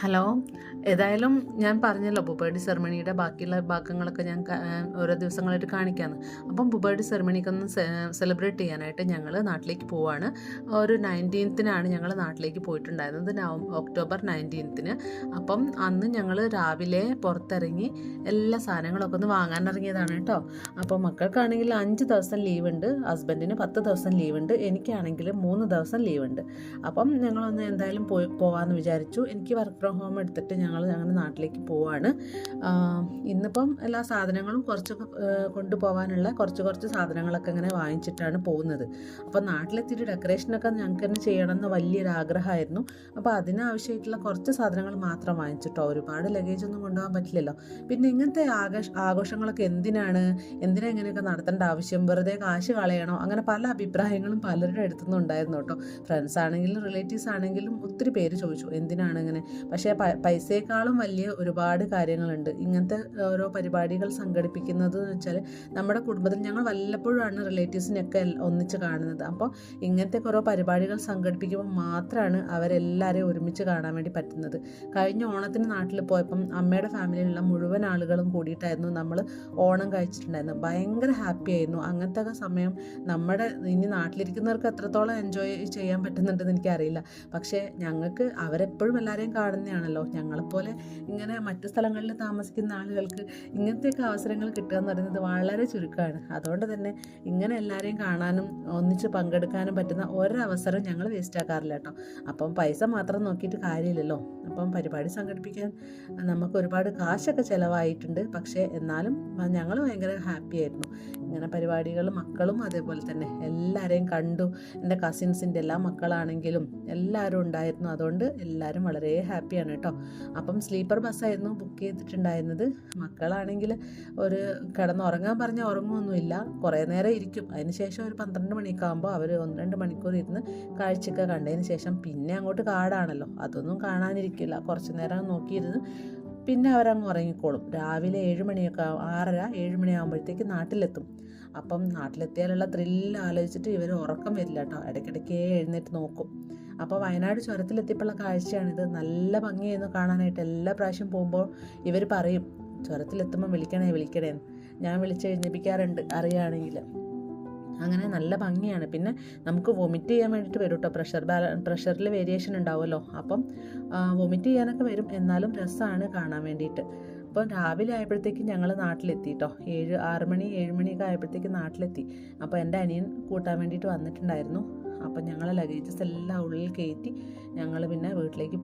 Hello. ഏതായാലും ഞാൻ പറഞ്ഞല്ലോ ബുബേർഡി സെറമണിയുടെ ബാക്കിയുള്ള ഭാഗങ്ങളൊക്കെ ഞാൻ ഓരോ ദിവസങ്ങളായിട്ട് കാണിക്കാമെന്ന്. അപ്പം ബുബേർഡി സെറമണിക്കൊന്ന് സെലിബ്രേറ്റ് ചെയ്യാനായിട്ട് ഞങ്ങൾ നാട്ടിലേക്ക് പോവാണ്. ഒരു 19th ഞങ്ങൾ നാട്ടിലേക്ക് പോയിട്ടുണ്ടായിരുന്നത്, ഒക്ടോബർ 19th. അപ്പം അന്ന് ഞങ്ങൾ രാവിലെ പുറത്തിറങ്ങി എല്ലാ സാധനങ്ങളൊക്കെ ഒന്ന് വാങ്ങാൻ ഇറങ്ങിയതാണ് കേട്ടോ. അപ്പോൾ മക്കൾക്കാണെങ്കിൽ 5 ദിവസം ലീവുണ്ട്, ഹസ്ബൻഡിന് 10 ദിവസം ലീവുണ്ട്, എനിക്കാണെങ്കിൽ 3 ദിവസം ലീവുണ്ട്. അപ്പം ഞങ്ങളൊന്ന് എന്തായാലും പോവാമെന്ന് വിചാരിച്ചു. എനിക്ക് വർക്ക് ഫ്രം ഹോം എടുത്തിട്ട് ഞങ്ങൾ അങ്ങനെ നാട്ടിലേക്ക് പോവാണ്. ഇന്നിപ്പം എല്ലാ സാധനങ്ങളും കുറച്ച് കൊണ്ടുപോകാനുള്ള കുറച്ച് സാധനങ്ങളൊക്കെ ഇങ്ങനെ വാങ്ങിച്ചിട്ടാണ് പോകുന്നത്. അപ്പോൾ നാട്ടിലെത്തിയിട്ട് ഡെക്കറേഷനൊക്കെ ഞങ്ങൾക്ക് തന്നെ ചെയ്യണമെന്ന് വലിയൊരു ആഗ്രഹമായിരുന്നു. അപ്പോൾ അതിനാവശ്യമായിട്ടുള്ള കുറച്ച് സാധനങ്ങൾ മാത്രം വാങ്ങിച്ചിട്ടോ. ഒരുപാട് ലഗേജ് ഒന്നും കൊണ്ടുപോകാൻ പറ്റില്ലല്ലോ. പിന്നെ ഇങ്ങനത്തെ ആഘോഷങ്ങളൊക്കെ എന്തിനാണ് ഇങ്ങനെയൊക്കെ നടത്തേണ്ട ആവശ്യം, വെറുതെ കാശ് കളയണോ, അങ്ങനെ പല അഭിപ്രായങ്ങളും പലരുടെ അടുത്തുനിന്നും ഉണ്ടായിരുന്നു കേട്ടോ. ഫ്രണ്ട്സ് ആണെങ്കിലും റിലേറ്റീവ്സ് ആണെങ്കിലും ഒത്തിരി പേര് ചോദിച്ചു എന്തിനാണ് ഇങ്ങനെ. പക്ഷേ പൈസയേക്കാളും വലിയ ഒരുപാട് കാര്യങ്ങളുണ്ട് ഇങ്ങനത്തെ ഓരോ പരിപാടികൾ സംഘടിപ്പിക്കുന്നത് എന്ന് വെച്ചാൽ. നമ്മുടെ കുടുംബത്തിൽ ഞങ്ങൾ വല്ലപ്പോഴാണ് റിലേറ്റീവ്സിനെയൊക്കെ ഒന്നിച്ച് കാണുന്നത്. അപ്പോൾ ഇങ്ങനത്തെ ഓരോ പരിപാടികൾ സംഘടിപ്പിക്കുമ്പോൾ മാത്രമാണ് അവരെല്ലാവരെയും ഒരുമിച്ച് കാണാൻ വേണ്ടി പറ്റുന്നത്. കഴിഞ്ഞ ഓണത്തിന് നാട്ടിൽ പോയപ്പം അമ്മയുടെ ഫാമിലിയിലുള്ള മുഴുവൻ ആളുകളും കൂടിയിട്ടായിരുന്നു നമ്മൾ ഓണം കഴിച്ചിട്ടുണ്ടായിരുന്നു. ഭയങ്കര ഹാപ്പി ആയിരുന്നു. അങ്ങനത്തെ സമയം നമ്മുടെ ഇനി നാട്ടിലിരിക്കുന്നവർക്ക് എത്രത്തോളം എൻജോയ് ചെയ്യാൻ പറ്റുന്നുണ്ടെന്ന് എനിക്കറിയില്ല. പക്ഷേ ഞങ്ങൾക്ക് അവരെപ്പോഴും എല്ലാവരെയും കാണുന്നതാണല്ലോ. ഞങ്ങളെപ്പോലെ ഇങ്ങനെ മറ്റു സ്ഥലങ്ങളിൽ താമസിക്കുന്ന ആളുകൾക്ക് ഇങ്ങനത്തെയൊക്കെ അവസരങ്ങൾ കിട്ടുക എന്ന് പറയുന്നത് വളരെ ചുരുക്കമാണ്. അതുകൊണ്ട് തന്നെ ഇങ്ങനെ എല്ലാവരെയും കാണാനും ഒന്നിച്ച് പങ്കെടുക്കാനും പറ്റുന്ന ഒരവസരം ഞങ്ങൾ വേസ്റ്റ് ആക്കാറില്ല കേട്ടോ. അപ്പം പൈസ മാത്രം നോക്കിയിട്ട് കാര്യമില്ലല്ലോ. അപ്പം പരിപാടി സംഘടിപ്പിക്കാൻ നമുക്ക് ഒരുപാട് കാശൊക്കെ ചിലവായിട്ടുണ്ട്. പക്ഷേ എന്നാലും ഞങ്ങൾ ഭയങ്കര ഹാപ്പി ആയിരുന്നു. ഇങ്ങനെ പരിപാടികൾ മക്കളും അതേപോലെ തന്നെ എല്ലാവരെയും കണ്ടു. എൻ്റെ കസിൻസിൻ്റെ എല്ലാ മക്കളാണെങ്കിലും എല്ലാവരും ഉണ്ടായിരുന്നു. അതുകൊണ്ട് എല്ലാവരും വളരെ ഹാപ്പിയാണ് കേട്ടോ. അപ്പം സ്ലീപ്പർ ബസ്സായിരുന്നു ബുക്ക് ചെയ്തിട്ടുണ്ടായിരുന്നത്. മക്കളാണെങ്കിൽ ഒരു കിടന്നുറങ്ങാൻ പറഞ്ഞാൽ ഉറങ്ങുമൊന്നുമില്ല, കുറേ നേരം ഇരിക്കും. അതിന് ശേഷം ഒരു 12 മണിയൊക്കെ ആകുമ്പോൾ അവർ 1-2 മണിക്കൂർ ഇരുന്ന് കാഴ്ചയൊക്കെ കണ്ടതിന് ശേഷം പിന്നെ അങ്ങോട്ട് കാടാണല്ലോ, അതൊന്നും കാണാനിരിക്കില്ല. കുറച്ച് നേരം നോക്കിയിരുന്ന് പിന്നെ അവരങ്ങ് ഉറങ്ങിക്കോളും. രാവിലെ 7 മണിയൊക്കെ 6:30-7 മണിയാകുമ്പോഴത്തേക്ക് നാട്ടിലെത്തും. അപ്പം നാട്ടിലെത്തിയാലുള്ള ത്രില്ല് ആലോചിച്ചിട്ട് ഇവർ ഉറക്കം വരില്ല കേട്ടോ. ഇടയ്ക്കിടയ്ക്ക് എഴുന്നേറ്റ് നോക്കും. അപ്പോൾ വയനാട് ചുരത്തിലെത്തിയപ്പോഴുള്ള കാഴ്ചയാണിത്. നല്ല ഭംഗിയായിരുന്നു കാണാനായിട്ട്. എല്ലാ പ്രാവശ്യം പോകുമ്പോൾ ഇവർ പറയും ചുരത്തിലെത്തുമ്പോൾ വിളിക്കണേ. ഞാൻ വിളിച്ച് എഴുന്നേൽപ്പിക്കാറുണ്ട് അറിയുകയാണെങ്കിൽ. അങ്ങനെ നല്ല ഭംഗിയാണ്. പിന്നെ നമുക്ക് വൊമിറ്റ് ചെയ്യാൻ വേണ്ടിയിട്ട് വരും കേട്ടോ. പ്രഷറിൽ വേരിയേഷൻ ഉണ്ടാവുമല്ലോ. അപ്പം വൊമിറ്റ് ചെയ്യാനൊക്കെ വരും. എന്നാലും രസമാണ് കാണാൻ വേണ്ടിയിട്ട്. അപ്പം രാവിലെ ആയപ്പോഴത്തേക്കും ഞങ്ങൾ നാട്ടിലെത്തി കേട്ടോ. 7 മണിയൊക്കെ ആയപ്പോഴത്തേക്ക് നാട്ടിലെത്തി. അപ്പോൾ എൻ്റെ അനിയൻ കൂട്ടാൻ വേണ്ടിയിട്ട് വന്നിട്ടുണ്ടായിരുന്നു. അപ്പം ഞങ്ങൾ ലഗേജസ് എല്ലാം ഉള്ളിൽ കയറ്റി ഞങ്ങൾ പിന്നെ വീട്ടിലേക്ക്